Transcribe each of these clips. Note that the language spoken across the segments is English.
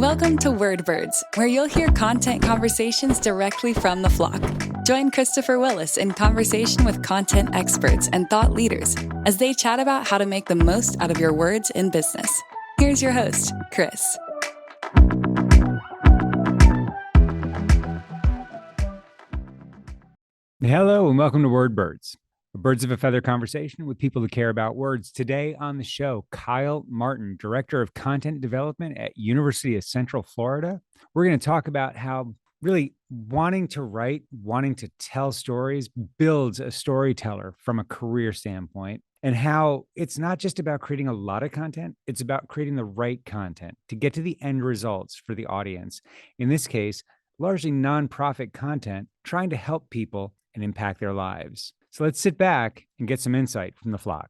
Welcome to Wordbirds, where you'll hear content conversations directly from the flock. Join Christopher Willis in conversation with content experts and thought leaders as they chat about how to make the most out of your words in business. Here's your host, Chris. Hello and welcome to Wordbirds, a birds of a feather conversation with people who care about words. Today on the show, Kyle Martin, Director of Content Development at University of Central Florida. We're going to talk about how really wanting to write, wanting to tell stories builds a storyteller from a career standpoint, and how it's not just about creating a lot of content, it's about creating the right content to get to the end results for the audience. In this case, largely nonprofit content trying to help people and impact their lives. So let's sit back and get some insight from the flock.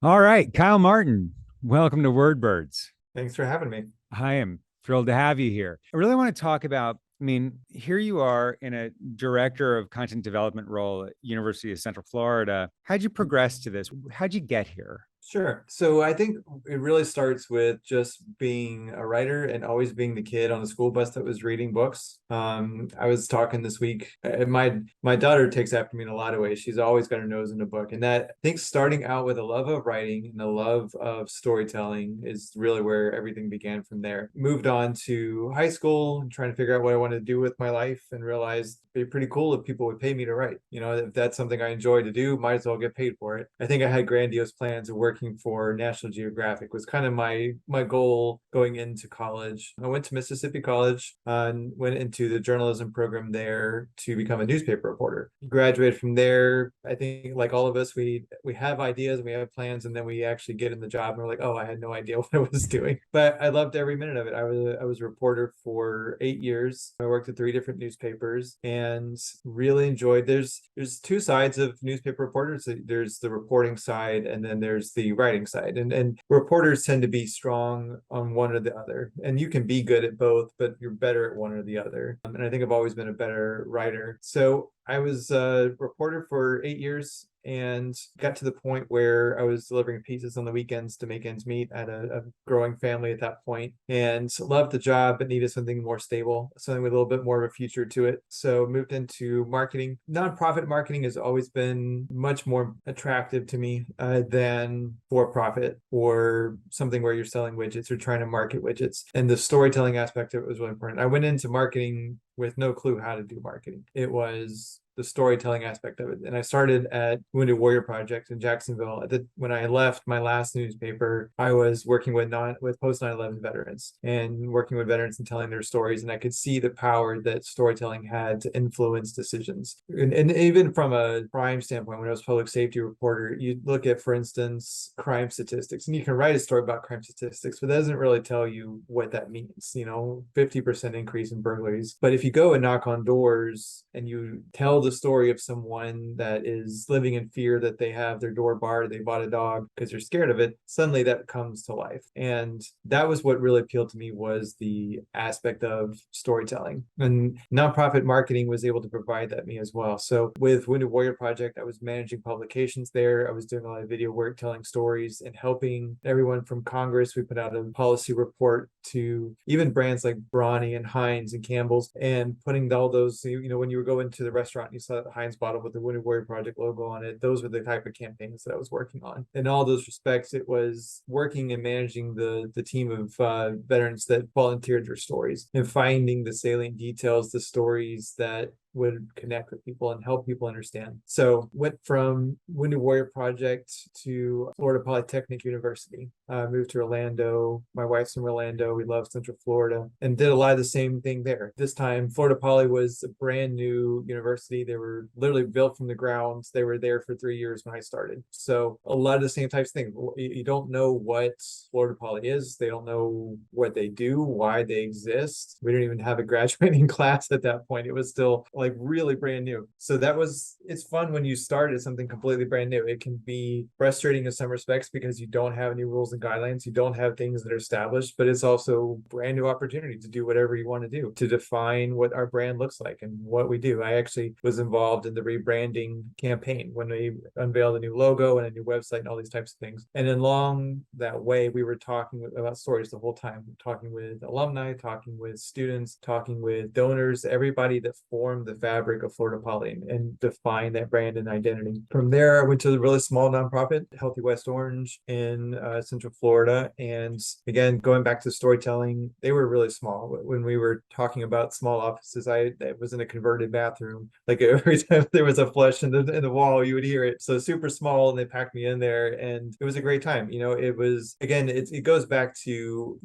All right, Kyle Martin, welcome to Wordbirds. Thanks for having me. I am thrilled to have you here. I really want to talk about, here you are in a director of content development role at University of Central Florida. How'd you progress to this? How'd you get here? Sure. So I think it really starts with just being a writer and always being the kid on the school bus that was reading books. I was talking this week. My daughter takes after me in a lot of ways. She's always got her nose in a book, and that I think starting out with a love of writing and a love of storytelling is really where everything began from there. Moved on to high school, trying to figure out what I wanted to do with my life, and realized it'd be pretty cool if people would pay me to write. You know, if that's something I enjoy to do, might as well get paid for it. I think I had grandiose plans of working for National Geographic was kind of my goal going into college. I went to Mississippi College and went into the journalism program there to become a newspaper reporter. Graduated from there. I think like all of us, we have ideas, we have plans, and then we actually get in the job and we're like, oh, I had no idea what I was doing. But I loved every minute of it. I was a reporter for 8 years. I worked at 3 different newspapers and really enjoyed. There's two sides of newspaper reporters. There's the reporting side, and then there's the writing side. And reporters tend to be strong on one or the other. And you can be good at both, but you're better at one or the other. And I think I've always been a better writer. So I was a reporter for 8 years and got to the point where I was delivering pizzas on the weekends to make ends meet. I had a growing family at that point and loved the job, but needed something more stable, something with a little bit more of a future to it. So moved into marketing. Nonprofit marketing has always been much more attractive to me than for-profit or something where you're selling widgets or trying to market widgets. And the storytelling aspect of it was really important. I went into marketing with no clue how to do marketing. It was the storytelling aspect of it. And I started at Wounded Warrior Project in Jacksonville. When I left my last newspaper, I was working with post 9/11 veterans and working with veterans and telling their stories. And I could see the power that storytelling had to influence decisions. And even from a crime standpoint, when I was public safety reporter, you look at, for instance, crime statistics, and you can write a story about crime statistics, but that doesn't really tell you what that means. 50% increase in burglaries. But if you go and knock on doors and you tell the story of someone that is living in fear that they have their door barred, they bought a dog because they're scared of it, suddenly that comes to life. And that was what really appealed to me, was the aspect of storytelling. And nonprofit marketing was able to provide that me as well. So with Wounded Warrior Project, I was managing publications there. I was doing a lot of video work, telling stories, and helping everyone from Congress. We put out a policy report to even brands like Brawny and Heinz and Campbell's, and putting all those, when you would go into the restaurant, you saw the Heinz bottle with the Wounded Warrior Project logo on it. Those were the type of campaigns that I was working on. In all those respects, it was working and managing the team of veterans that volunteered their stories and finding the salient details, the stories that would connect with people and help people understand. So went from Wounded Warrior Project to Florida Polytechnic University. Moved to Orlando. My wife's from Orlando. We love Central Florida, and did a lot of the same thing there. This time, Florida Poly was a brand new university. They were literally built from the ground. They were there for 3 years when I started. So a lot of the same types of things. You don't know what Florida Poly is. They don't know what they do, why they exist. We didn't even have a graduating class at that point. It was still like really brand new. So it's fun when you start at something completely brand new. It can be frustrating in some respects because you don't have any rules and guidelines. You don't have things that are established, but it's also brand new opportunity to do whatever you want to do, to define what our brand looks like and what we do. I actually was involved in the rebranding campaign when we unveiled a new logo and a new website and all these types of things. And along that way, we were talking about stories the whole time, talking with alumni, talking with students, talking with donors, everybody that formed the fabric of Florida Poly and defined that brand and identity. From there, I went to the really small nonprofit, Healthy West Orange in Central Florida. And again, going back to storytelling, they were really small. When we were talking about small offices, I was in a converted bathroom. Like every time there was a flush in the wall, you would hear it. So super small, and they packed me in there, and it was a great time. It was, again, it goes back to,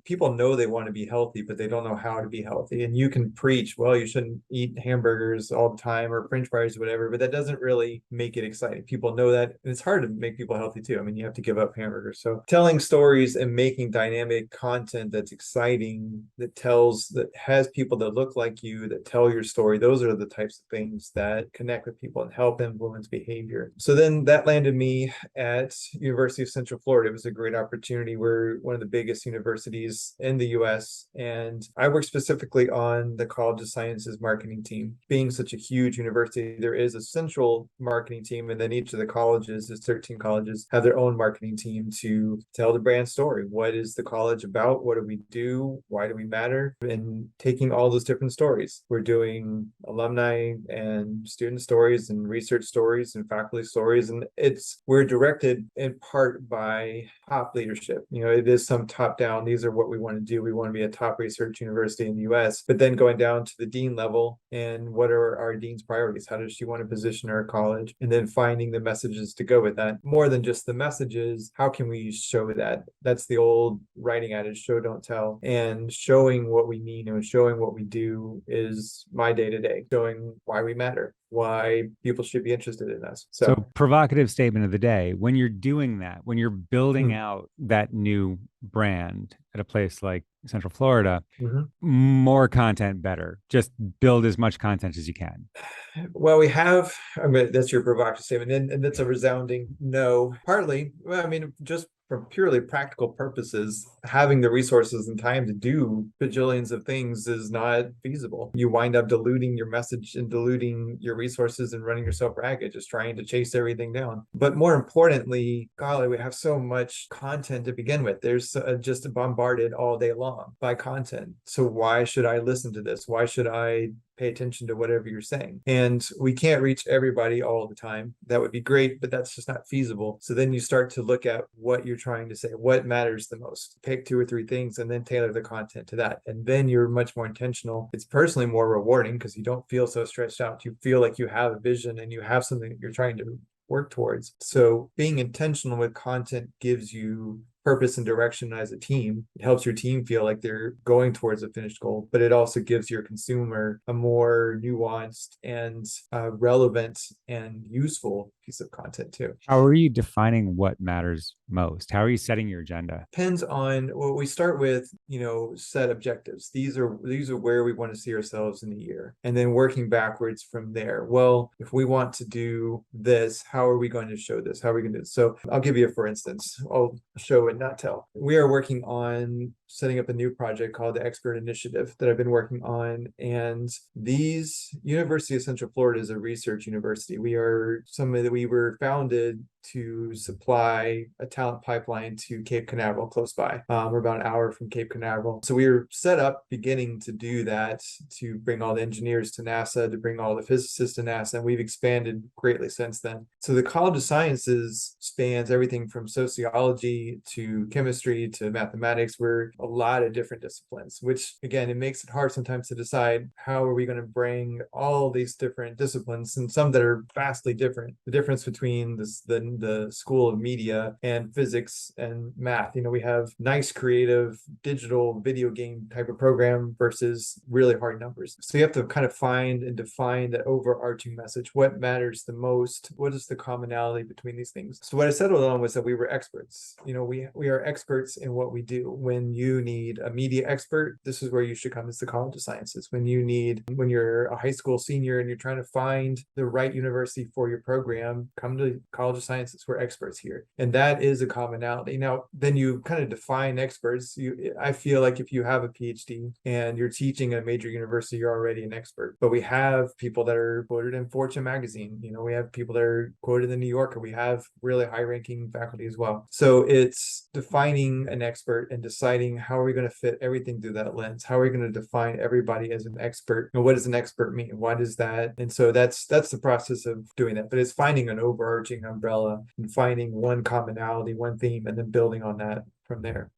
people know they want to be healthy, but they don't know how to be healthy. And you can preach, well, you shouldn't eat hamburgers all the time or French fries or whatever, but that doesn't really make it exciting. People know that, and it's hard to make people healthy too. I mean, you have to give up hamburgers. So telling stories and making dynamic content that's exciting, that has people that look like you, that tell your story, those are the types of things that connect with people and help influence behavior. So then that landed me at University of Central Florida. It was a great opportunity. We're one of the biggest universities in the US, and I work specifically on the College of Sciences marketing team. Being such a huge university, there is a central marketing team, and then each of the colleges, there's 13 colleges, have their own marketing team to tell the brand story. What is the college about? What do we do? Why do we matter? And taking all those different stories. We're doing alumni and student stories and research stories and faculty stories, and we're directed in part by top leadership. It is some top down. These are what we want to do. We want to be a top research university in the US, but then going down to the dean level, and what are our dean's priorities? How does she want to position our college? And then finding the messages to go with that. More than just the messages, how can we show that? That's the old writing adage, show, don't tell. And showing what we mean and showing what we do is my day to day, showing why we matter, why people should be interested in us. So provocative statement of the day. When you're doing that, when you're building out that new brand at a place like Central Florida, more content, better. Just build as much content as you can. Well, that's your provocative statement, and that's a resounding no. Partly, well, I mean, just for purely practical purposes, having the resources and time to do bajillions of things is not feasible. You wind up diluting your message and diluting your resources and running yourself ragged, just trying to chase everything down. But more importantly, golly, we have so much content to begin with. There's just bombarded all day long by content. So why should I listen to this? Why should I pay attention to whatever you're saying? And we can't reach everybody all the time. That would be great, but that's just not feasible. So then you start to look at what you're trying to say, what matters the most. Pick 2 or 3 things and then tailor the content to that. And then you're much more intentional. It's personally more rewarding because you don't feel so stretched out. You feel like you have a vision and you have something that you're trying to work towards. So being intentional with content gives you purpose and direction as a team. It helps your team feel like they're going towards a finished goal, but it also gives your consumer a more nuanced and relevant and useful piece of content too. How are you defining what matters most? How are you setting your agenda? Depends on, well, we start with, set objectives. These are where we want to see ourselves in the year. And then working backwards from there. Well, if we want to do this, how are we going to show this? How are we going to do this? So I'll give you, for instance, I'll show and not tell. We are working on setting up a new project called the Expert Initiative that I've been working on. And University of Central Florida is a research university. We were founded to supply a talent pipeline to Cape Canaveral close by. We're about an hour from Cape Canaveral. So we were set up beginning to do that, to bring all the engineers to NASA, to bring all the physicists to NASA, and we've expanded greatly since then. So the College of Sciences spans everything from sociology to chemistry to mathematics. We're a lot of different disciplines, which again, it makes it hard sometimes to decide how are we going to bring all these different disciplines, and some that are vastly different. The difference between the School of Media and and physics and math. We have nice, creative, digital video game type of program versus really hard numbers. So you have to kind of find and define that overarching message. What matters the most? What is the commonality between these things? So what I settled on was that we were experts. We are experts in what we do. When you need a media expert, this is where you should come, is the College of Sciences. When you're a high school senior and you're trying to find the right university for your program, come to College of Sciences. We're experts here. And that is a commonality. Now, then you kind of define experts. I feel like if you have a PhD and you're teaching at a major university, you're already an expert. But we have people that are quoted in Fortune magazine. We have people that are quoted in the New Yorker. We have really high-ranking faculty as well. So it's defining an expert and deciding how are we going to fit everything through that lens? How are we going to define everybody as an expert? And what does an expert mean? Why does that? And so that's the process of doing that. But it's finding an overarching umbrella and finding one commonality, one theme, and then building on that from there.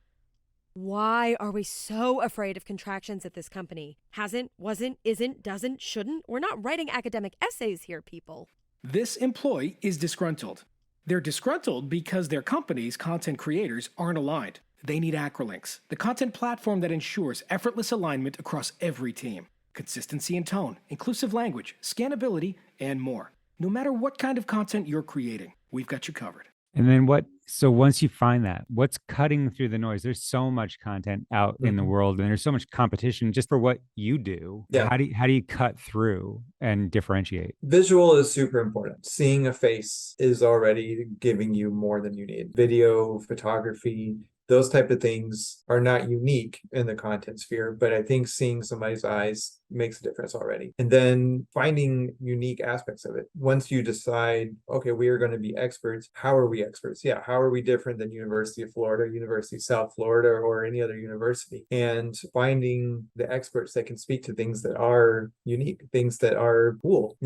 Why are we so afraid of contractions at this company? Hasn't, wasn't, isn't, doesn't, shouldn't? We're not writing academic essays here, people. This employee is disgruntled. They're disgruntled because their company's content creators aren't aligned. They need Acrolinks, the content platform that ensures effortless alignment across every team. Consistency in tone, inclusive language, scannability, and more. No matter what kind of content you're creating, we've got you covered. And then so once you find that, what's cutting through the noise? There's so much content out in the world, and there's so much competition just for what you do. Yeah. How do you cut through and differentiate? Visual is super important. Seeing a face is already giving you more than you need. Video, photography, those type of things are not unique in the content sphere, but I think seeing somebody's eyes makes a difference already. And then finding unique aspects of it. Once you decide, okay, we are going to be experts, how are we experts? Yeah, how are we different than University of Florida, University of South Florida, or any other university? And finding the experts that can speak to things that are unique, things that are cool.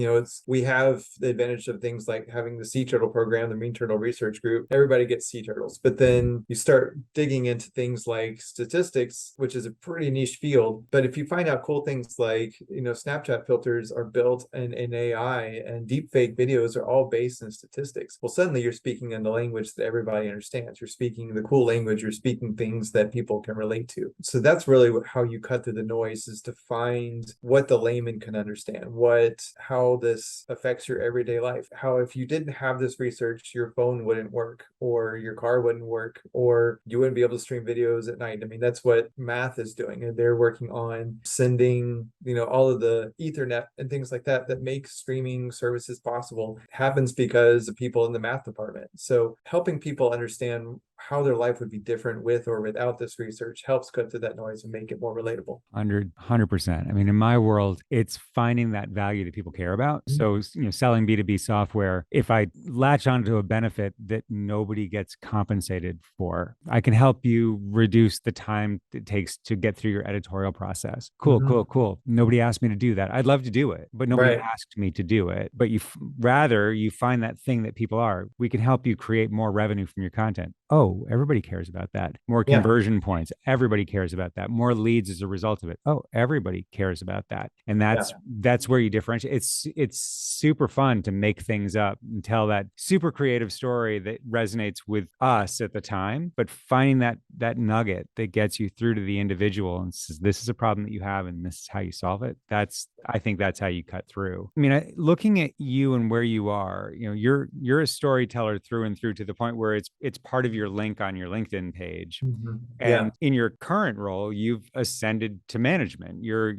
We have the advantage of things like having the sea turtle program, the Marine Turtle Research Group. Everybody gets sea turtles, but then you start digging into things like statistics, which is a pretty niche field. But if you find out cool things like, Snapchat filters are built in AI and deepfake videos are all based in statistics. Well, suddenly you're speaking in the language that everybody understands. You're speaking the cool language. You're speaking things that people can relate to. So that's really how you cut through the noise, is to find what the layman can understand, how this affects your everyday life. How if you didn't have this research, your phone wouldn't work, or your car wouldn't work, or you wouldn't be able to stream videos at night. I mean, that's what math is doing. And they're working on sending, all of the Ethernet and things like that make streaming services possible. It happens because of people in the math department. So helping people understand how their life would be different with or without this research helps cut through that noise and make it more relatable. 100%. I mean, in my world, it's finding that value that people care about. So, selling B2B software, if I latch onto a benefit that nobody gets compensated for, I can help you reduce the time it takes to get through your editorial process. Cool. Nobody asked me to do that. I'd love to do it, but nobody asked me to do it. But you find that thing that people are. We can help you create more revenue from your content. Oh, everybody cares about that. More conversion points. Everybody cares about that. More leads as a result of it. Oh, everybody cares about that. And that's where you differentiate. It's super fun to make things up and tell that super creative story that resonates with us at the time, but finding that nugget that gets you through to the individual and says, this is a problem that you have and this is how you solve it. I think that's how you cut through. I mean, looking at you and where you are, you're a storyteller through and through, to the point where it's part of your link on your LinkedIn page. And in your current role, you've ascended to management. You're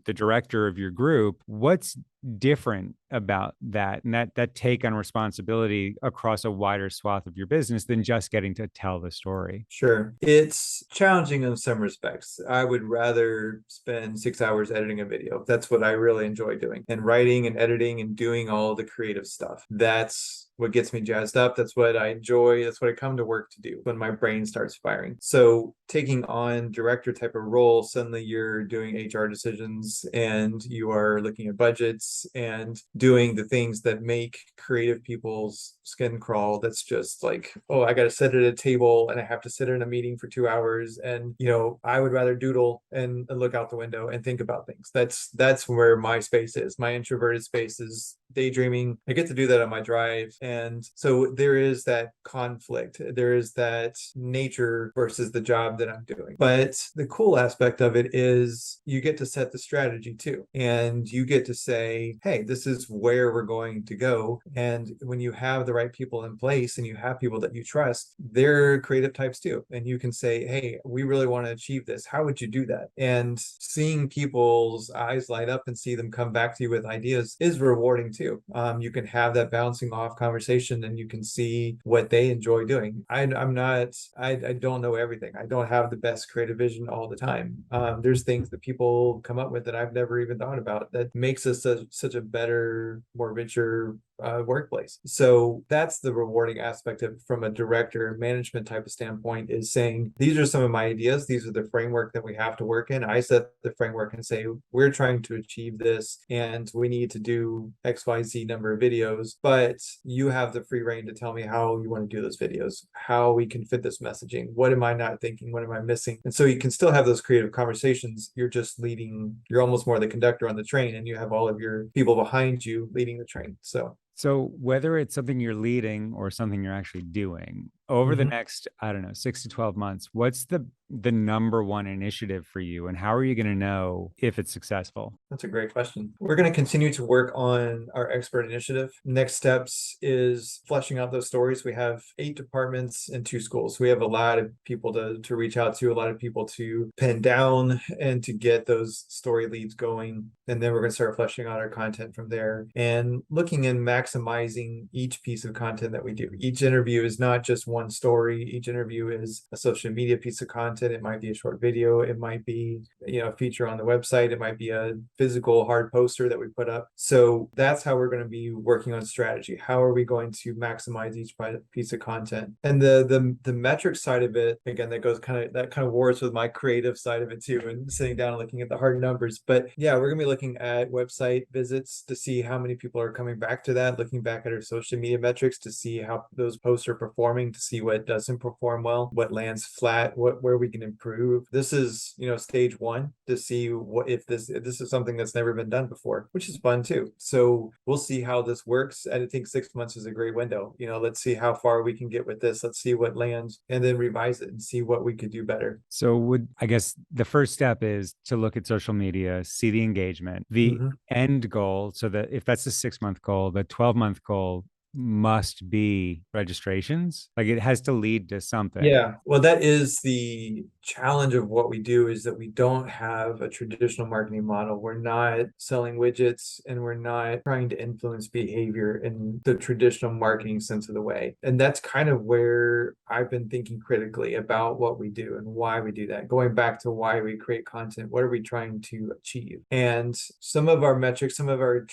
the director of your group. What's different about that and that take on responsibility across a wider swath of your business than just getting to tell the story? Sure. It's challenging in some respects. I would rather spend 6 hours editing a video. That's what I really enjoy doing, and writing and editing and doing all the creative stuff. That's what gets me jazzed up. That's what I enjoy. That's what I come to work to do when my brain starts firing. So taking on director type of role, suddenly you're doing HR decisions and you are looking at budgets and doing the things that make creative people's skin crawl. That's just like, oh, I got to sit at a table and I have to sit in a meeting for 2 hours. And, I would rather doodle and look out the window and think about things. That's where my space is. My introverted space is daydreaming. I get to do that on my drive. And so there is that conflict. There is that nature versus the job that I'm doing. But the cool aspect of it is you get to set the strategy too. And you get to say, hey, this is where we're going to go. And when you have the right people in place and you have people that you trust, they're creative types too. And you can say, hey, we really want to achieve this. How would you do that? And seeing people's eyes light up and see them come back to you with ideas is rewarding too. You can have that bouncing off conversation and you can see what they enjoy doing. I don't know everything. I don't have the best creative vision all the time. There's things that people come up with that I've never even thought about that makes us such a better, more richer workplace. So that's the rewarding aspect of from a director management type of standpoint, is saying, these are some of my ideas. These are the framework that we have to work in. I set the framework and say, we're trying to achieve this and we need to do XYZ number of videos, but you have the free reign to tell me how you want to do those videos, how we can fit this messaging. What am I not thinking? What am I missing? And so you can still have those creative conversations. You're just leading, you're almost more the conductor on the train, and you have all of your people behind you leading the train. So whether it's something you're leading or something you're actually doing over the next, I don't know, 6 to 12 months, what's the number one initiative for you, and how are you going to know if it's successful? That's a great question. We're going to continue to work on our expert initiative. Next steps is fleshing out those stories. We have 8 departments and 2 schools. We have a lot of people to reach out to, a lot of people to pin down and to get those story leads going. And then we're going to start fleshing out our content from there and looking and maximizing each piece of content that we do. Each interview is not just one story. Each interview is a social media piece of content. It might be a short video. It might be, a feature on the website. It might be a physical hard poster that we put up. So that's how we're going to be working on strategy. How are we going to maximize each piece of content? And the metric side of it, again, that kind of wars with my creative side of it too, and sitting down and looking at the hard numbers. But yeah, we're going to be looking at website visits to see how many people are coming back to that, looking back at our social media metrics to see how those posts are performing, to see what doesn't perform well, what lands flat, where we can improve. This is, stage 1 to see what if this is something that's never been done before, which is fun too. So we'll see how this works. And I think 6 months is a great window. Let's see how far we can get with this. Let's see what lands and then revise it and see what we could do better. So I guess the first step is to look at social media, see the engagement, the end goal. So that if that's the 6-month goal, the 12-month goal must be registrations. Like, it has to lead to something. Yeah. Well, that is the challenge of what we do, is that we don't have a traditional marketing model. We're not selling widgets and we're not trying to influence behavior in the traditional marketing sense of the way. And that's kind of where I've been thinking critically about what we do and why we do that. Going back to why we create content, what are we trying to achieve? And some of our metrics, some of our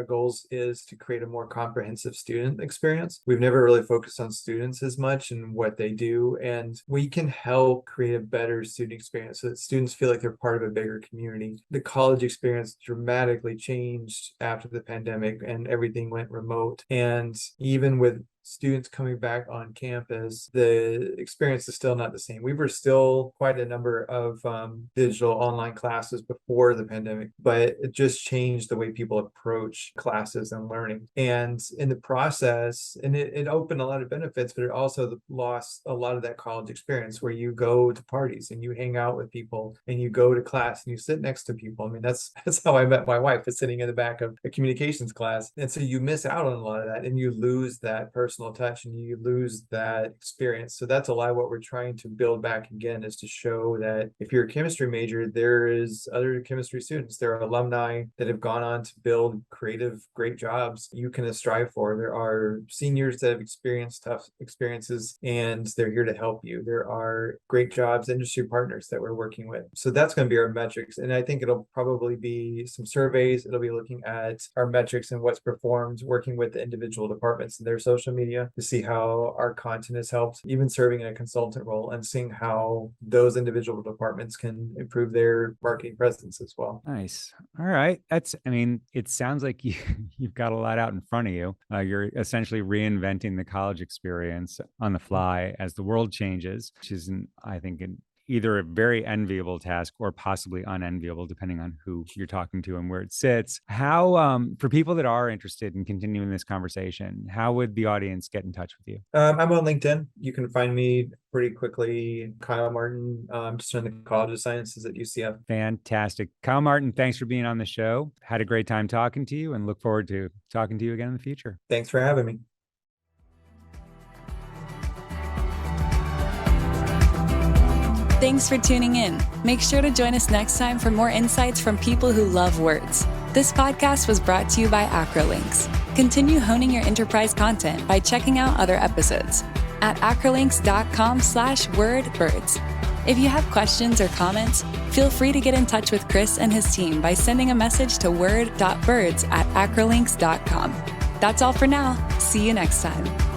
goals is to create a more comprehensive student experience. We've never really focused on students as much and what they do, and we can help create a better student experience so that students feel like they're part of a bigger community. The college experience dramatically changed after the pandemic and everything went remote, and even with students coming back on campus, the experience is still not the same. We were still quite a number of digital online classes before the pandemic, but it just changed the way people approach classes and learning. And in the process, and it opened a lot of benefits, but it also lost a lot of that college experience where you go to parties and you hang out with people and you go to class and you sit next to people. I mean, that's how I met my wife, is sitting in the back of a communications class. And so you miss out on a lot of that and you lose that personal touch and you lose that experience. So that's a lot of what we're trying to build back again, is to show that if you're a chemistry major, there is other chemistry students, there are alumni that have gone on to build creative, great jobs you can strive for. There are seniors that have experienced tough experiences and they're here to help you. There are great jobs, industry partners that we're working with. So that's going to be our metrics. And I think it'll probably be some surveys. It'll be looking at our metrics and what's performed, working with the individual departments and their social media to see how our content has helped, even serving in a consultant role and seeing how those individual departments can improve their marketing presence as well. Nice. All right. It sounds like you've got a lot out in front of you. You're essentially reinventing the college experience on the fly as the world changes, which is, I think, either a very enviable task or possibly unenviable, depending on who you're talking to and where it sits. How, for people that are interested in continuing this conversation, how would the audience get in touch with you? I'm on LinkedIn. You can find me pretty quickly. Kyle Martin, just in the College of Sciences at UCF. Fantastic. Kyle Martin, thanks for being on the show. Had a great time talking to you and look forward to talking to you again in the future. Thanks for having me. Thanks for tuning in. Make sure to join us next time for more insights from people who love words. This podcast was brought to you by Acrolinks. Continue honing your enterprise content by checking out other episodes at acrolinks.com/wordbirds. If you have questions or comments, feel free to get in touch with Chris and his team by sending a message to word.birds@acrolinks.com. That's all for now. See you next time.